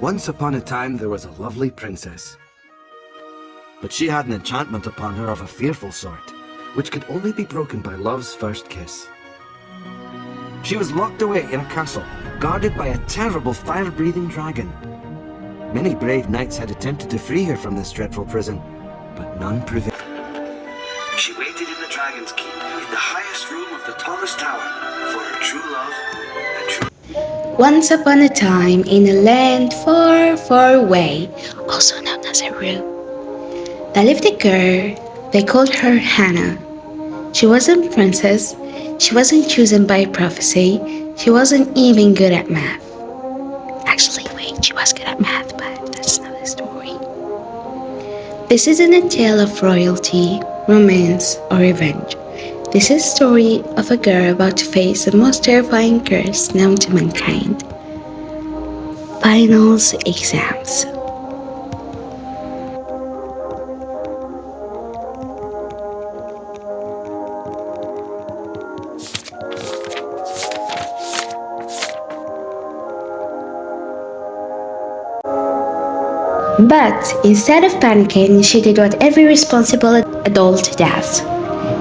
Once upon a time there was a lovely princess. But she had an enchantment upon her of a fearful sort, which could only be broken by love's first kiss. She was locked away in a castle, guarded by a terrible fire-breathing dragon. Many brave knights had attempted to free her from this dreadful prison, but none prevailed. She waited in the dragon's keep, in the highest room of the tallest tower, for her true love and true... Once upon a time, in a land far, far away, also known as Peru, there lived a girl. They called her Hana. She wasn't a princess. She wasn't chosen by prophecy. She wasn't even good at math. Actually, wait, she was good at math, but that's another story. This isn't a tale of royalty, romance, or revenge. This is a story of a girl about to face the most terrifying curse known to mankind. Finals exams. But instead of panicking, she did what every responsible adult does.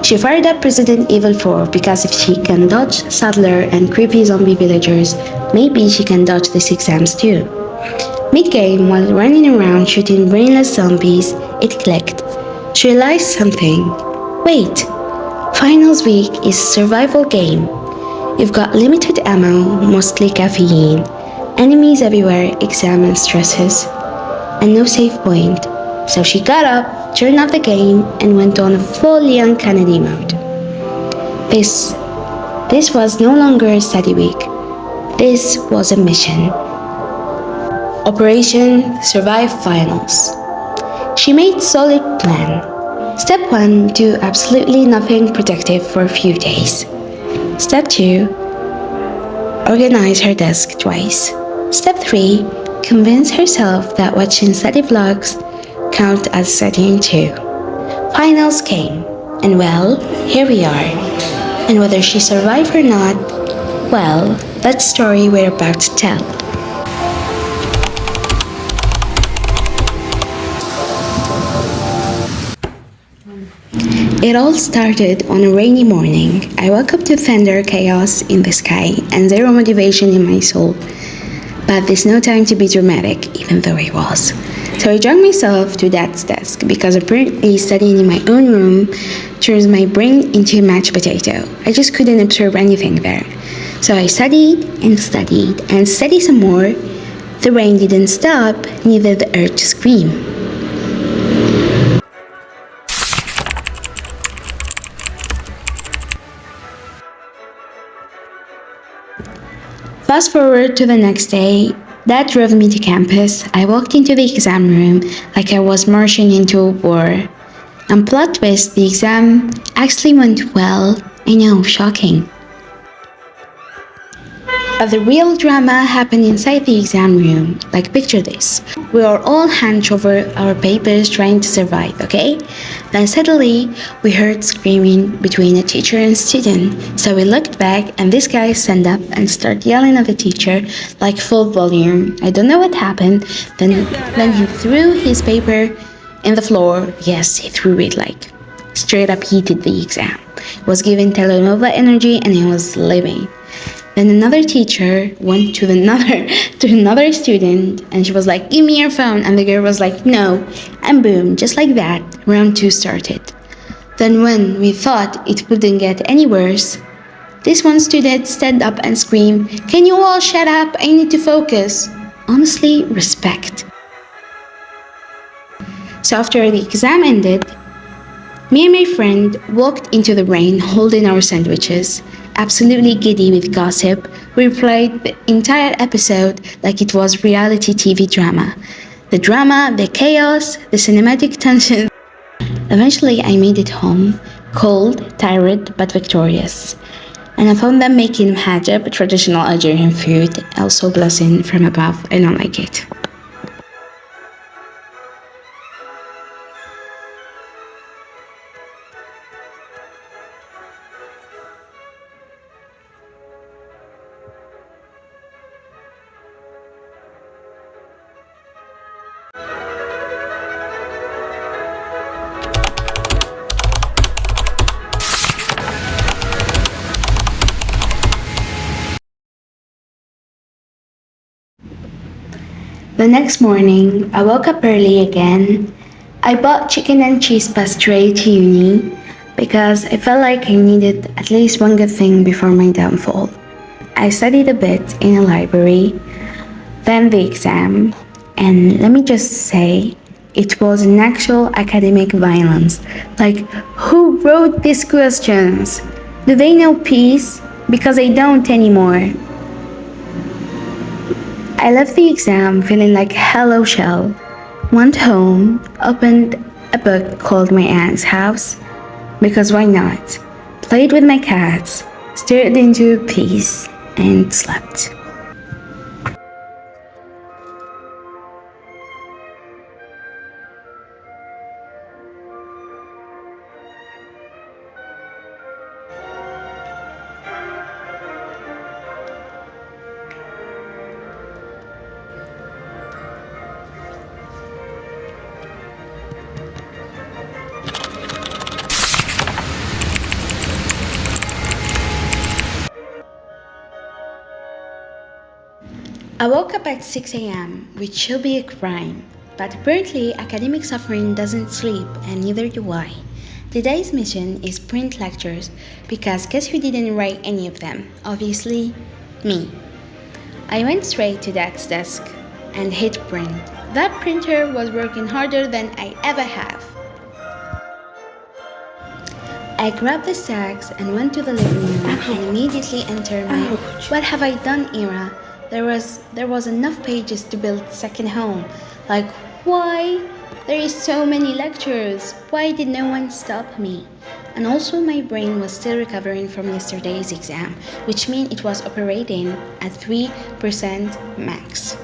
She fired up President Evil 4 because if she can dodge Sadler and creepy zombie villagers, maybe she can dodge these exams too. Mid-game, while running around shooting brainless zombies, it clicked. She realized something. Wait, finals week is a survival game. You've got limited ammo, mostly caffeine, enemies everywhere, exam and stresses, and no save point. So she got up, turned off the game, and went on a full young Kennedy mode. This was no longer a study week. This was a mission. Operation Survive Finals. She made solid plan. Step 1, do absolutely nothing productive for a few days. Step 2, organize her desk twice. Step 3, convince herself that watching study vlogs count as studying too. Finals came, and well, here we are. And whether she survived or not, well, that story we're about to tell. It all started on a rainy morning. I woke up to thunder, chaos in the sky, and zero motivation in my soul. But there's no time to be dramatic, even though it was. So I dragged myself to Dad's desk, because apparently studying in my own room turns my brain into a mashed potato. I just couldn't absorb anything there. So I studied and studied and studied some more. The rain didn't stop, neither the urge to scream. Fast forward to the next day. Dad drove me to campus. I walked into the exam room like I was marching into a war. And plot twist, the exam actually went well. I know, shocking. But the real drama happened inside the exam room. Like, picture this. We are all hunched over our papers trying to survive, okay? Then suddenly, we heard screaming between a teacher and student. So we looked back, and this guy stand up and started yelling at the teacher like full volume. I don't know what happened. Then he threw his paper in the floor. Yes, he threw it like straight up. He did the exam. Was given telenova energy, and he was leaving. Then another teacher went to another student, and she was like, "Give me your phone." And the girl was like, "No." And boom, just like that, round 2 started. Then when we thought it couldn't get any worse, this one student stood up and screamed, "Can you all shut up? I need to focus." Honestly, respect. So after the exam ended, me and my friend walked into the rain holding our sandwiches. Absolutely giddy with gossip, we replayed the entire episode like it was reality TV drama. The drama, the chaos, the cinematic tension. Eventually, I made it home, cold, tired, but victorious. And I found them making hajab, traditional Algerian food, also blessing from above. I don't like it. The next morning, I woke up early again. I bought chicken and cheese pastry to uni because I felt like I needed at least one good thing before my downfall. I studied a bit in a library, then the exam, and let me just say, it was an actual academic violence. Like, who wrote these questions? Do they know peace? Because I don't anymore. I left the exam feeling like a hollow shell. Went home, opened a book called My Aunt's House, because why not? Played with my cats, stared into peace, and slept. I woke up at 6 a.m., which should be a crime. But apparently, academic suffering doesn't sleep, and neither do I. Today's mission is print lectures, because guess who didn't write any of them? Obviously, me. I went straight to Dad's desk and hit print. That printer was working harder than I ever have. I grabbed the stacks and went to the living room and immediately entered my "What have I done" era. There was enough pages to build a second home. Like, why? There is so many lectures. Why did no one stop me? And also my brain was still recovering from yesterday's exam, which meant it was operating at 3% max.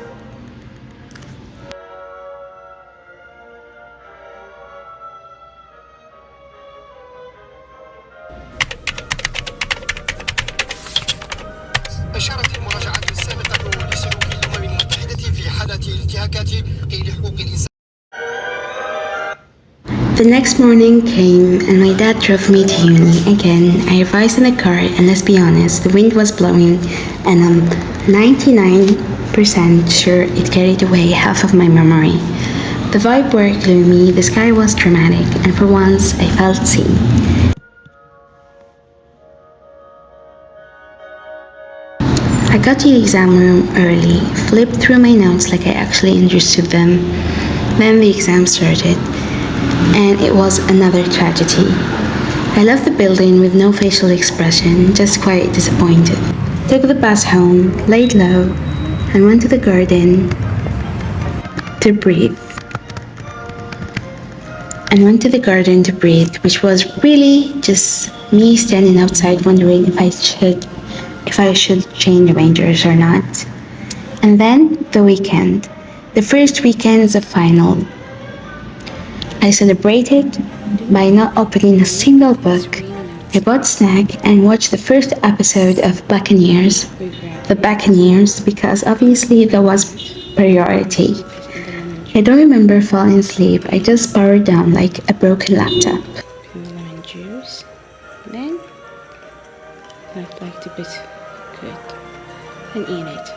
أشارت المراجعة السابقة لسلوك الأمم المتحدة في حالة الانتهاكات لحقوق الإنسان. The next morning came and my dad drove me to uni again. I revised in the car and let's be honest, the wind was blowing and I'm 99% sure it carried away half of my memory. The vibe were gloomy, the sky was dramatic, and for once I felt seen. I got to the exam room early, flipped through my notes like I actually understood them. Then the exam started, and it was another tragedy. I left the building with no facial expression, just quite disappointed. Took the bus home, laid low, and went to the garden to breathe. Which was really just me standing outside wondering if I should change majors or not. And then the weekend. The first weekend is a final. I celebrated by not opening a single book. I bought snack and watched the first episode of Buccaneers. The Buccaneers, because obviously that was priority. I don't remember falling asleep. I just powered down like a broken laptop. Lemon juice. Then I'd like to bit good and eat it.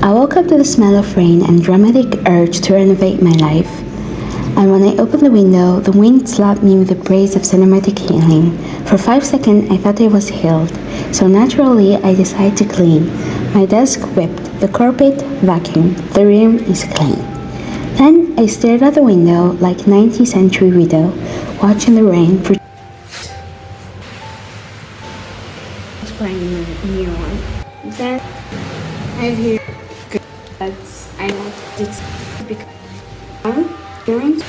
I woke up to the smell of rain and dramatic urge to renovate my life. And when I opened the window, the wind slapped me with a brace of cinematic healing. For 5 seconds, I thought I was healed. So naturally, I decided to clean. My desk whipped, the carpet vacuumed, the room is clean. Then I stared out the window like 19th century widow, watching the rain for Let's find a new one. Then I hear good, but I want it to become parent.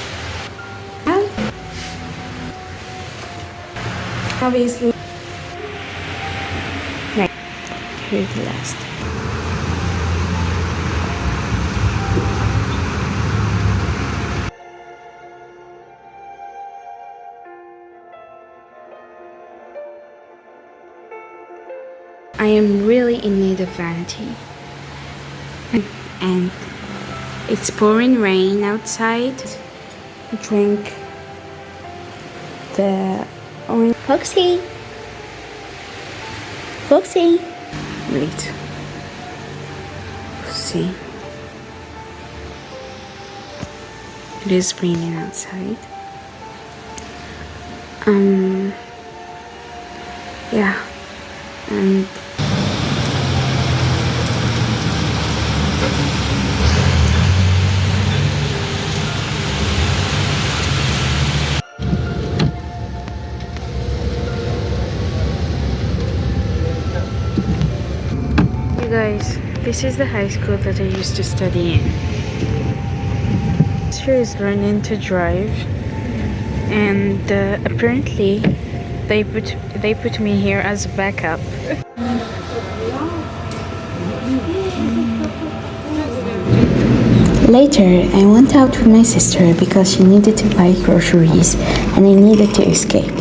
Obviously, right. Here's the last. I am really in need of vanity. And it's pouring rain outside. Drink the orange. Foxy. Foxy. Wait. See. It is raining outside. Yeah. And you guys, this is the high school that I used to study in. She is learning to drive, and apparently they put me here as a backup. Later, I went out with my sister because she needed to buy groceries and I needed to escape.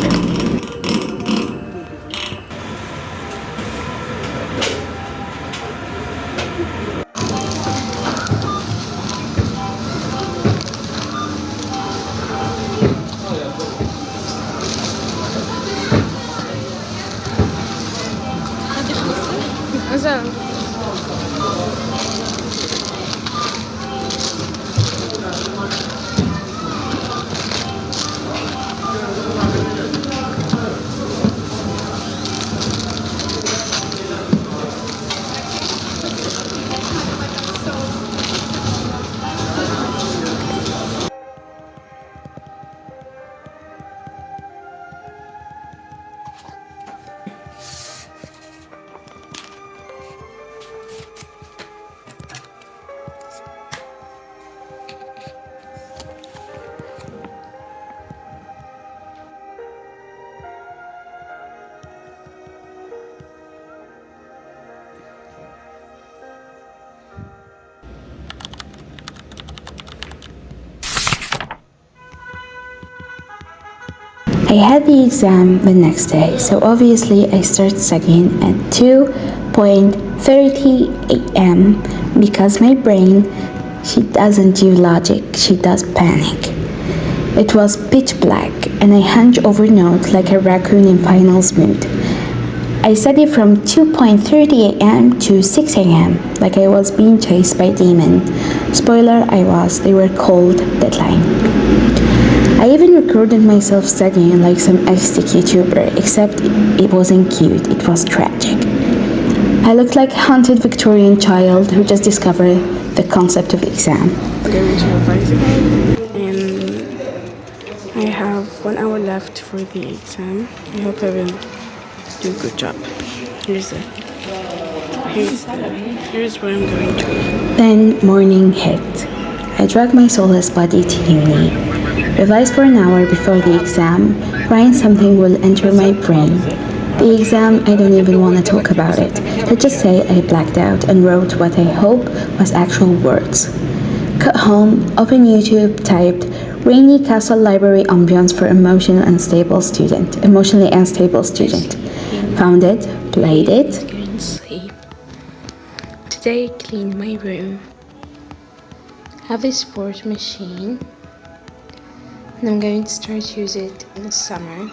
I had the exam the next day, so obviously I start studying at 2:30 a.m. because my brain, she doesn't do logic, she does panic. It was pitch black and I hunch over notes like a raccoon in finals mood. I studied from 2:30 a.m. to 6 a.m. like I was being chased by a demon. Spoiler, they were called deadline. I even recorded myself studying like some aesthetic YouTuber, except it wasn't cute, it was tragic. I looked like a haunted Victorian child who just discovered the concept of exam. Going to revise it. And I have 1 hour left for the exam. I hope I will do a good job. Here's where I'm going to. Then morning hit. I dragged my soulless body to uni. Revise for an hour before the exam, writing something will enter my brain. The exam, I don't even want to talk about it. Let's just say I blacked out and wrote what I hope was actual words. Cut home, open YouTube, typed rainy castle library ambience for emotionally unstable student. Found it, played it. Go and sleep. Today I cleaned my room. Have a sport machine. And I'm going to start using it in the summer.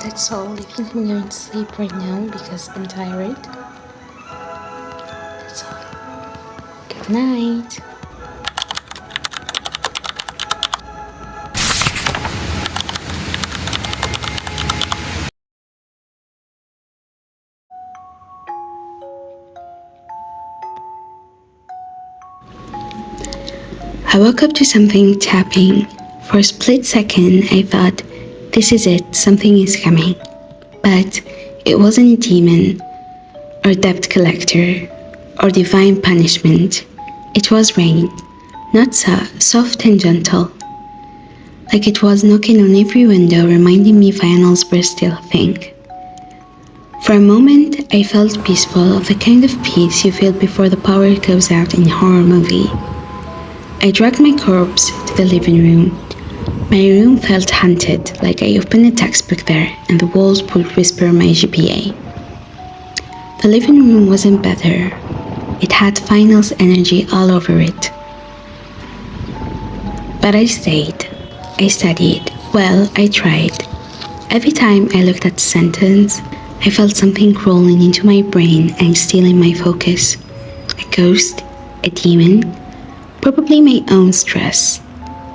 That's all. I think I'm going to sleep right now because I'm tired. That's all. Good night. I woke up to something tapping. For a split second, I thought, this is it, something is coming. But it wasn't a demon. or debt collector, or divine punishment. It was rain, not soft and gentle, like it was knocking on every window, reminding me finals were still a thing. For a moment, I felt peaceful, the kind of peace you feel before the power goes out in a horror movie. I dragged my corpse to the living room. My room felt haunted, like I opened a textbook there and the walls would whisper my GPA. The living room wasn't better. It had finals energy all over it. But I stayed. I studied. Well, I tried. Every time I looked at the sentence, I felt something crawling into my brain and stealing my focus. A ghost, a demon, probably my own stress,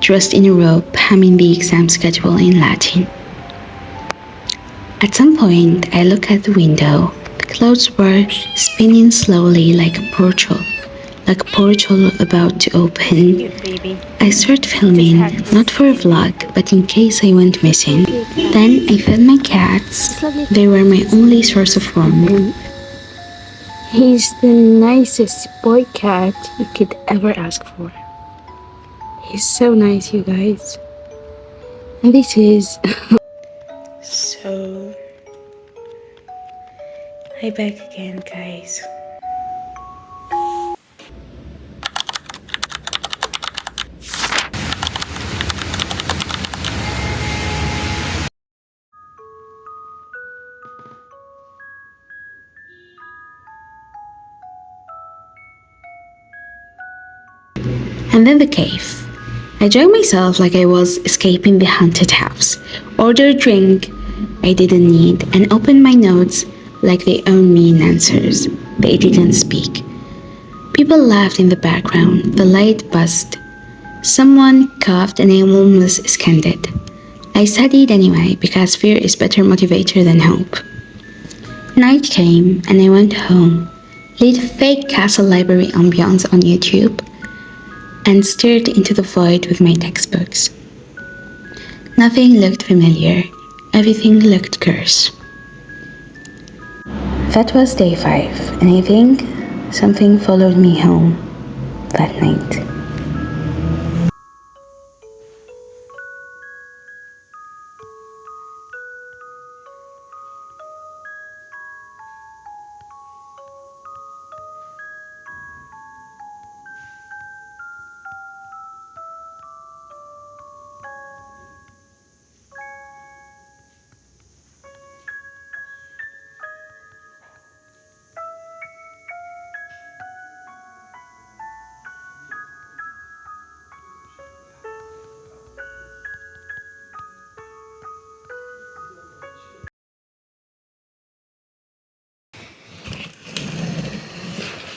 dressed in a robe, humming the exam schedule in Latin. At some point, I looked at the window. The clouds were spinning slowly like a portal about to open. I started filming, not for a vlog, but in case I went missing. Then I fed my cats. They were my only source of warmth. He's the nicest boy cat you could ever ask for. He's so nice, you guys. And this is... So... Hi back again, guys. And then the cave. I dragged myself like I was escaping the haunted house, ordered a drink I didn't need, and opened my notes like they owned me in answers they didn't speak. People laughed in the background, the light buzzed. Someone coughed and I almost scanned it. I studied anyway because fear is better motivator than hope. Night came and I went home, lit fake castle library ambiance on YouTube, and stared into the void with my textbooks. Nothing looked familiar. Everything looked cursed. That was day 5, and I think something followed me home that night.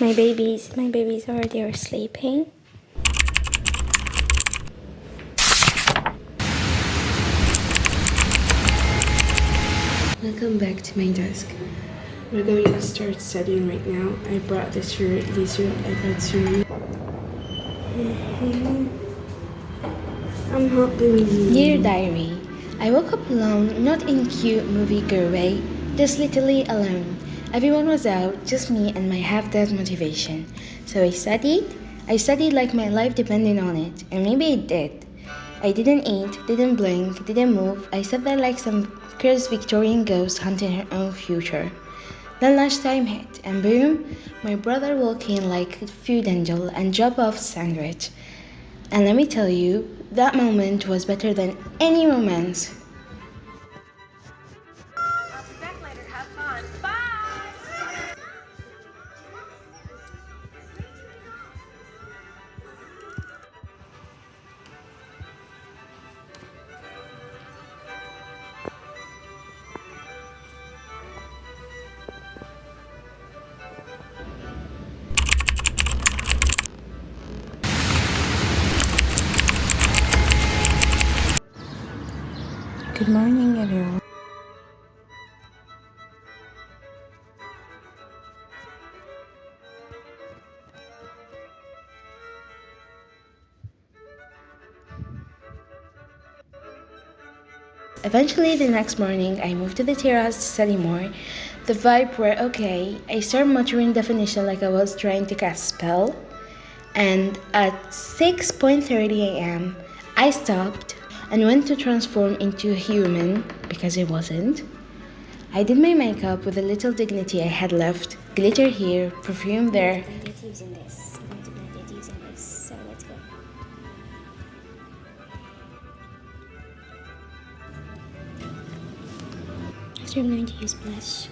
My babies are there sleeping. Welcome back to my desk. We're going to start studying right now. I brought this shirt, I brought cereal. I'm not doing it. Dear Diary, I woke up alone, not in cute movie girl way, just literally alone. Everyone was out, just me and my half-dead motivation. So I studied like my life depended on it, and maybe it did. I didn't eat, didn't blink, didn't move. I sat there like some cursed Victorian ghost hunting her own future. Then lunchtime hit, and boom, my brother walked in like a food angel and dropped off a sandwich. And let me tell you, that moment was better than any romance. I'll be back later. Have fun. Bye. Good morning, everyone. Eventually, the next morning, I moved to the terrace to study more, The vibe were okay. I started muttering definition like I was trying to cast spell. And at 6:30 a.m., I stopped and went to transform into a human because I wasn't. I did my makeup with the little dignity I had left. Glitter here, perfume there. Using this. I'm going to blend it using this. So let's go. After I'm going to use blush.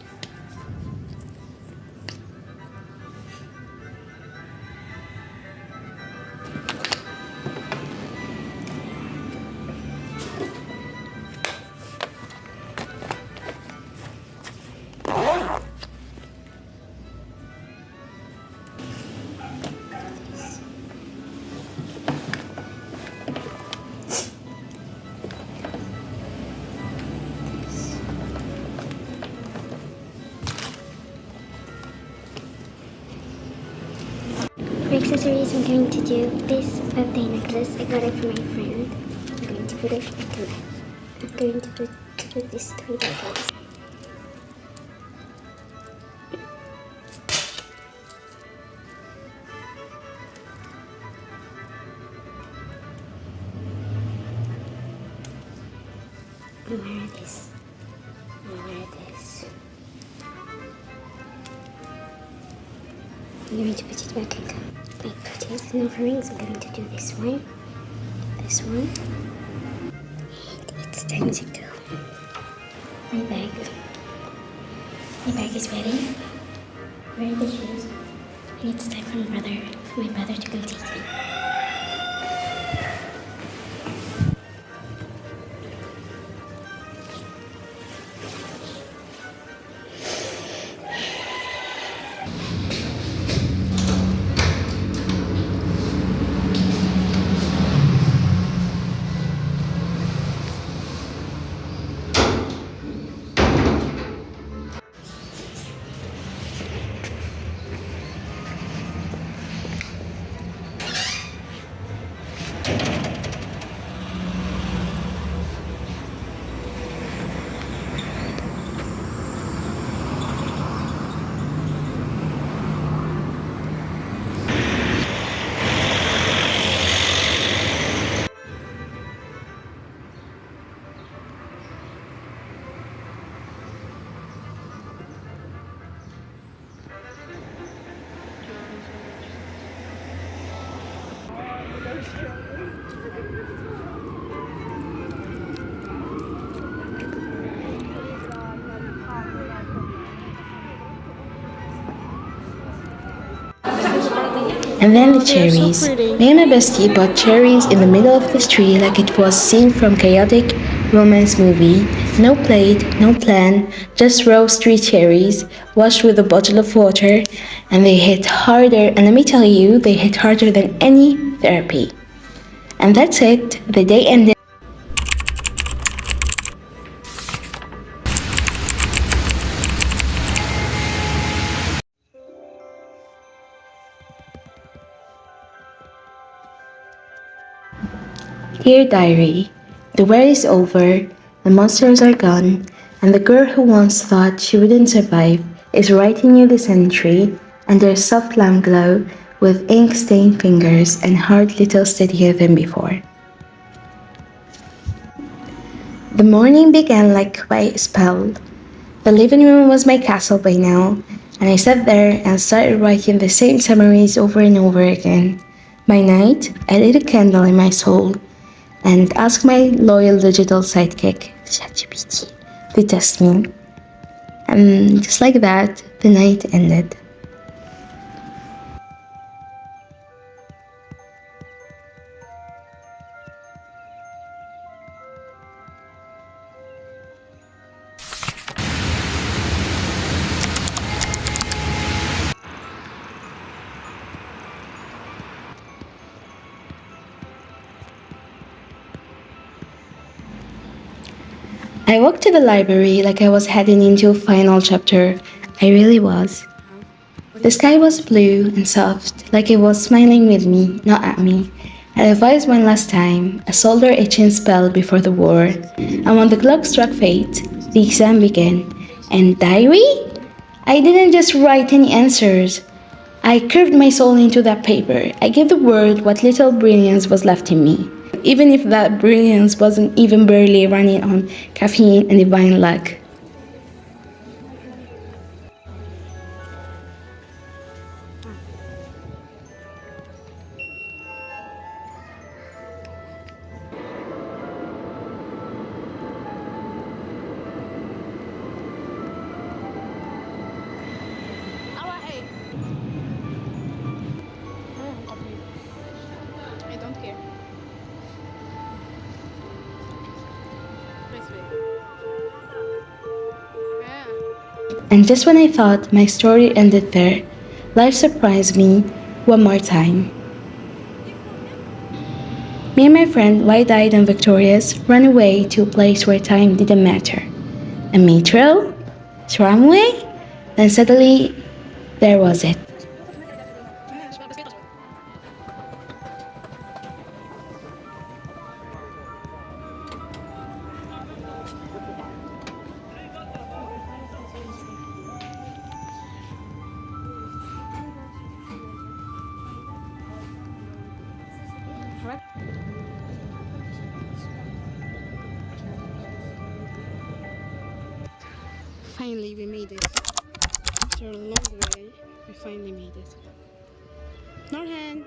For accessories, I'm going to do this birthday necklace. I got it from my friend. I'm going to put it I'm going to put this 3 buckles. I'm gonna wear this. I'm gonna wear this. I'm going to put it back again. I put it in over rings. I'm going to do this one. This one. It's time to go. My bag. My bag is ready. Where are the shoes? And it's time for my brother to go take me. And then the cherries. Me and my bestie bought cherries in the middle of this tree like it was scene from chaotic romance movie. No plate, no plan, just roastery cherries washed with a bottle of water, and they hit harder, and let me tell you, they hit harder than any therapy. And that's it. The day ended. Dear Diary, the war is over, the monsters are gone, and the girl who once thought she wouldn't survive is writing you this entry under soft lamp glow with ink-stained fingers and heart little steadier than before. The morning began like by a spell. The living room was my castle by now, and I sat there and started writing the same summaries over and over again. By night, I lit a candle in my soul and asked my loyal digital sidekick, ChatGPT, to test me. And just like that, the night ended. I walked to the library like I was heading into a final chapter. I really was. The sky was blue and soft, like it was smiling with me, not at me. I revised one last time, a soldier itching spell before the war. And when the clock struck fate, the exam began. And diary? I didn't just write any answers. I curved my soul into that paper. I gave the world what little brilliance was left in me, even if that brilliance wasn't even barely running on caffeine and divine luck. I don't care. This way. Yeah. And just when I thought my story ended there, life surprised me one more time. Me and my friend, wide-eyed and victorious, ran away to a place where time didn't matter. A metro? Tramway? Then suddenly, there was it. Finally, we made it. After a long way, we finally made it. Norhan!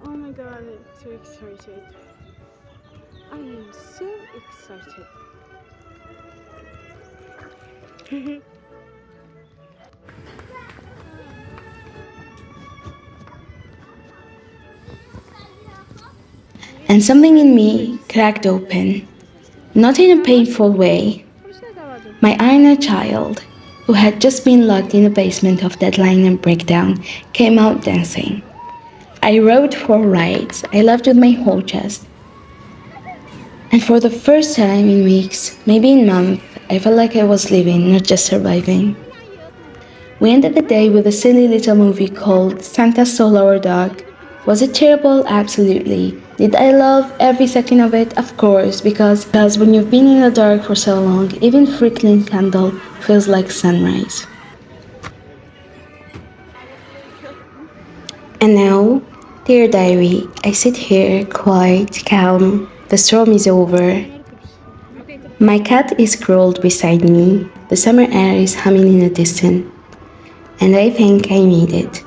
Oh my god, I'm so excited. I am so excited. And something in me cracked open, not in a painful way. My inner child, who had just been locked in the basement of that eyeliner breakdown, came out dancing. I rode for rides. I laughed with my whole chest. And for the first time in weeks, maybe in months, I felt like I was living, not just surviving. We ended the day with a silly little movie called Santa Stole Our Dog. Was it terrible? Absolutely. Did I love every second of it? Of course, because when you've been in the dark for so long, even flickering candle feels like sunrise. And now, dear diary, I sit here quite calm. The storm is over. My cat is curled beside me. The summer air is humming in the distance. And I think I made it.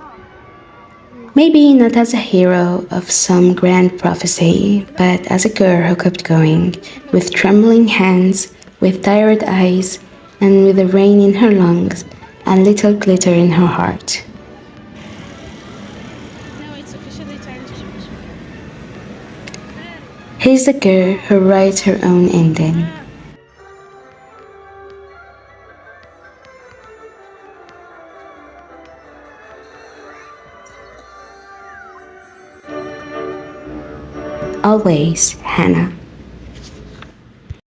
Maybe not as a hero of some grand prophecy, but as a girl who kept going, with trembling hands, with tired eyes, and with the rain in her lungs and little glitter in her heart. Now it's officially time to choose. Here's the girl who writes her own ending. Always, Hana.